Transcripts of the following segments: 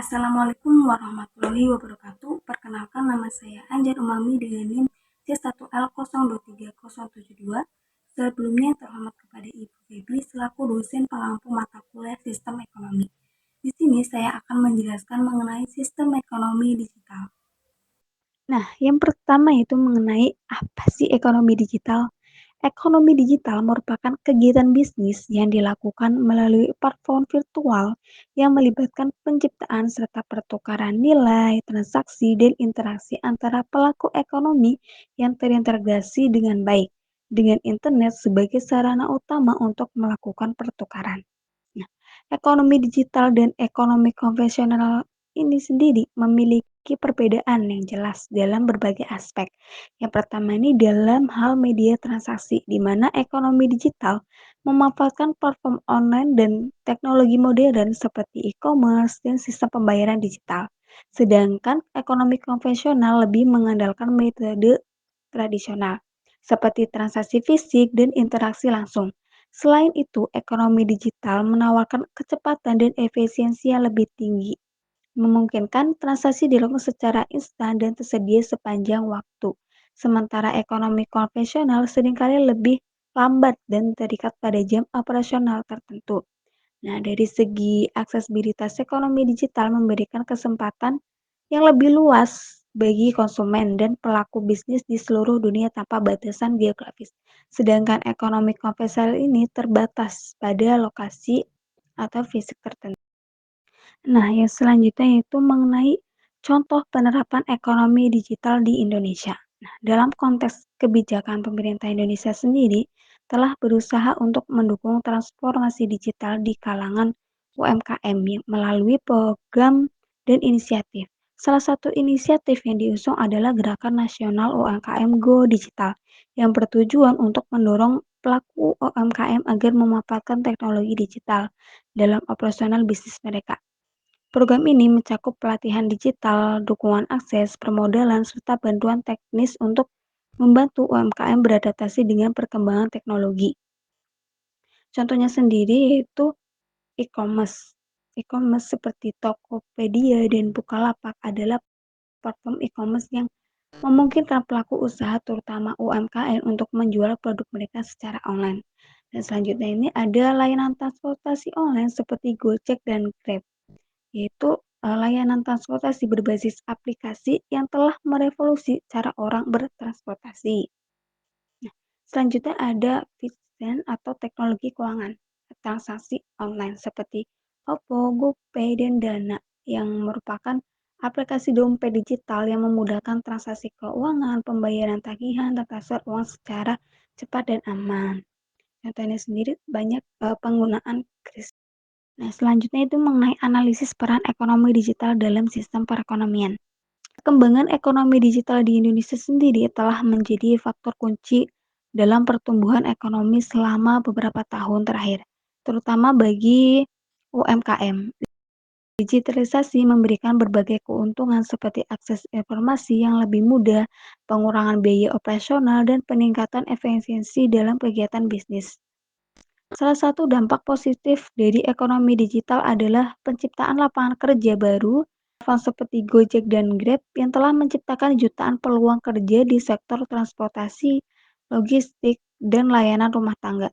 Assalamualaikum warahmatullahi wabarakatuh. Perkenalkan nama saya Anjar Umami dengan NIM C1L023072. Sebelumnya terhormat kepada Ibu Febri selaku dosen pengampu mata kuliah Sistem Ekonomi. Di sini saya akan menjelaskan mengenai sistem ekonomi digital. Nah, yang pertama itu mengenai apa sih ekonomi digital? Ekonomi digital merupakan kegiatan bisnis yang dilakukan melalui platform virtual yang melibatkan penciptaan serta pertukaran nilai, transaksi, dan interaksi antara pelaku ekonomi yang terintegrasi dengan baik dengan internet sebagai sarana utama untuk melakukan pertukaran. Nah, ekonomi digital dan ekonomi konvensional ini sendiri memiliki perbedaan yang jelas dalam berbagai aspek. Yang pertama ini dalam hal media transaksi, di mana ekonomi digital memanfaatkan platform online dan teknologi modern seperti e-commerce dan sistem pembayaran digital. Sedangkan ekonomi konvensional lebih mengandalkan metode tradisional, seperti transaksi fisik dan interaksi langsung. Selain itu, ekonomi digital menawarkan kecepatan dan efisiensi yang lebih tinggi, memungkinkan transaksi dilakukan secara instan dan tersedia sepanjang waktu. Sementara ekonomi konvensional seringkali lebih lambat dan terikat pada jam operasional tertentu. Nah, dari segi aksesibilitas ekonomi digital memberikan kesempatan yang lebih luas bagi konsumen dan pelaku bisnis di seluruh dunia tanpa batasan geografis. Sedangkan ekonomi konvensional ini terbatas pada lokasi atau fisik tertentu. Nah, yang selanjutnya itu mengenai contoh penerapan ekonomi digital di Indonesia. Nah, dalam konteks kebijakan pemerintah Indonesia sendiri telah berusaha untuk mendukung transformasi digital di kalangan UMKM melalui program dan inisiatif. Salah satu inisiatif yang diusung adalah Gerakan Nasional UMKM Go Digital yang bertujuan untuk mendorong pelaku UMKM agar memanfaatkan teknologi digital dalam operasional bisnis mereka. Program ini mencakup pelatihan digital, dukungan akses, permodalan, serta bantuan teknis untuk membantu UMKM beradaptasi dengan perkembangan teknologi. Contohnya sendiri yaitu e-commerce. E-commerce seperti Tokopedia dan Bukalapak adalah platform e-commerce yang memungkinkan pelaku usaha terutama UMKM untuk menjual produk mereka secara online. Dan selanjutnya ini ada layanan transportasi online seperti Gojek dan Grab, yaitu layanan transportasi berbasis aplikasi yang telah merevolusi cara orang bertransportasi. Nah, selanjutnya ada Vision atau teknologi keuangan transaksi online seperti OVO, GoPay, dan Dana yang merupakan aplikasi dompet digital yang memudahkan transaksi keuangan, pembayaran tagihan, dan transfer uang secara cepat dan aman. Contohnya sendiri banyak penggunaan kris. Nah, selanjutnya itu mengenai analisis peran ekonomi digital dalam sistem perekonomian. Perkembangan ekonomi digital di Indonesia sendiri telah menjadi faktor kunci dalam pertumbuhan ekonomi selama beberapa tahun terakhir, terutama bagi UMKM. Digitalisasi memberikan berbagai keuntungan seperti akses informasi yang lebih mudah, pengurangan biaya operasional, dan peningkatan efisiensi dalam kegiatan bisnis. Salah satu dampak positif dari ekonomi digital adalah penciptaan lapangan kerja baru, platform seperti Gojek dan Grab yang telah menciptakan jutaan peluang kerja di sektor transportasi, logistik, dan layanan rumah tangga.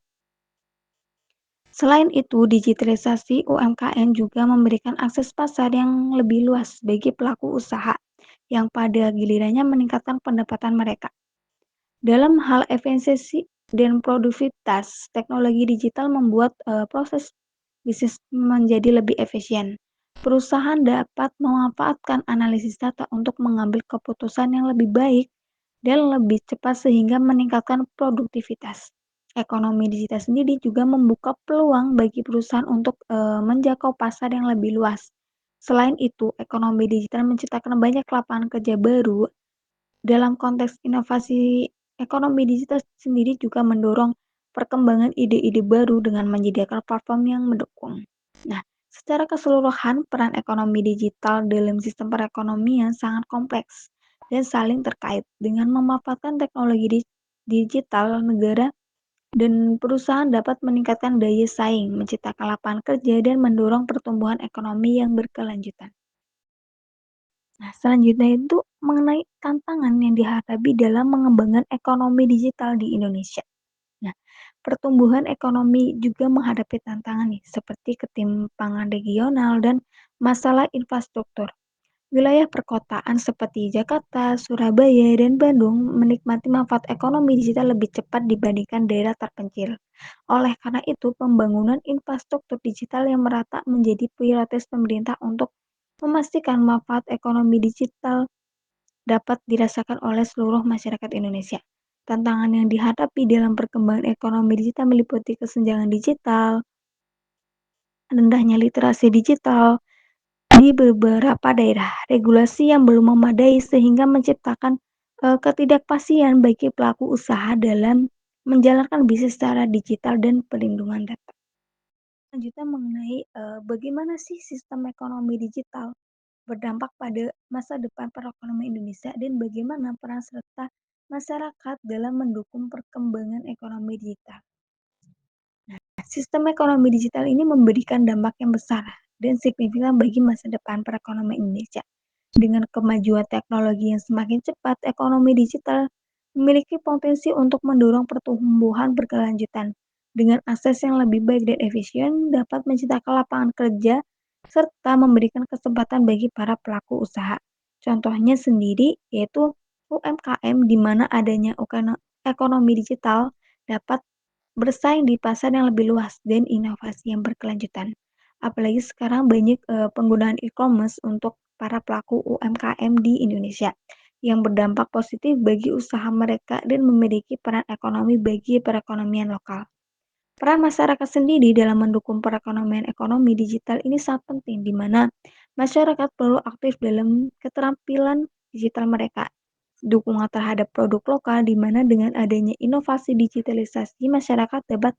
Selain itu, digitalisasi UMKM juga memberikan akses pasar yang lebih luas bagi pelaku usaha yang pada gilirannya meningkatkan pendapatan mereka. Dalam hal efisiensi dan produktivitas, teknologi digital membuat proses bisnis menjadi lebih efisien. Perusahaan dapat memanfaatkan analisis data untuk mengambil keputusan yang lebih baik dan lebih cepat sehingga meningkatkan produktivitas. Ekonomi digital sendiri juga membuka peluang bagi perusahaan untuk menjangkau pasar yang lebih luas. Selain itu, ekonomi digital menciptakan banyak lapangan kerja baru. Dalam konteks inovasi, ekonomi digital sendiri juga mendorong perkembangan ide-ide baru dengan menyediakan platform yang mendukung. Nah, secara keseluruhan, peran ekonomi digital dalam sistem perekonomian sangat kompleks dan saling terkait. Dengan memanfaatkan teknologi digital, negara dan perusahaan dapat meningkatkan daya saing, menciptakan lapangan kerja, dan mendorong pertumbuhan ekonomi yang berkelanjutan. Nah, selanjutnya itu mengenai tantangan yang dihadapi dalam mengembangkan ekonomi digital di Indonesia. Nah, pertumbuhan ekonomi juga menghadapi tantangan nih, seperti ketimpangan regional dan masalah infrastruktur. Wilayah perkotaan seperti Jakarta, Surabaya, dan Bandung menikmati manfaat ekonomi digital lebih cepat dibandingkan daerah terpencil. Oleh karena itu, pembangunan infrastruktur digital yang merata menjadi prioritas pemerintah untuk memastikan manfaat ekonomi digital dapat dirasakan oleh seluruh masyarakat Indonesia. Tantangan yang dihadapi dalam perkembangan ekonomi digital meliputi kesenjangan digital, rendahnya literasi digital di beberapa daerah, regulasi yang belum memadai sehingga menciptakan ketidakpastian bagi pelaku usaha dalam menjalankan bisnis secara digital dan perlindungan data. Selanjutnya mengenai bagaimana sih sistem ekonomi digital berdampak pada masa depan perekonomian Indonesia dan bagaimana peran serta masyarakat dalam mendukung perkembangan ekonomi digital. Sistem ekonomi digital ini memberikan dampak yang besar dan signifikan bagi masa depan perekonomian Indonesia. Dengan kemajuan teknologi yang semakin cepat, ekonomi digital memiliki potensi untuk mendorong pertumbuhan berkelanjutan. Dengan akses yang lebih baik dan efisien, dapat menciptakan lapangan kerja serta memberikan kesempatan bagi para pelaku usaha. Contohnya sendiri yaitu UMKM, di mana adanya ekonomi digital dapat bersaing di pasar yang lebih luas dan inovasi yang berkelanjutan. Apalagi sekarang banyak penggunaan e-commerce untuk para pelaku UMKM di Indonesia yang berdampak positif bagi usaha mereka dan memiliki peran ekonomi bagi perekonomian lokal. Peran masyarakat sendiri dalam mendukung perekonomian ekonomi digital ini sangat penting, di mana masyarakat perlu aktif dalam keterampilan digital mereka. Dukungan terhadap produk lokal, di mana dengan adanya inovasi digitalisasi, masyarakat dapat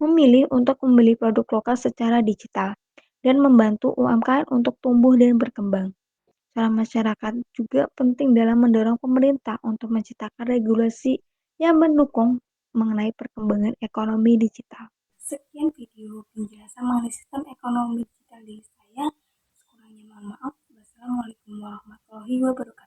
memilih untuk membeli produk lokal secara digital dan membantu UMKM untuk tumbuh dan berkembang. Peran masyarakat juga penting dalam mendorong pemerintah untuk menciptakan regulasi yang mendukung mengenai perkembangan ekonomi digital. Sekian video penjelasan mengenai sistem ekonomi digital di saya. Sekurangnya mohon maaf. Wassalamualaikum warahmatullahi wabarakatuh.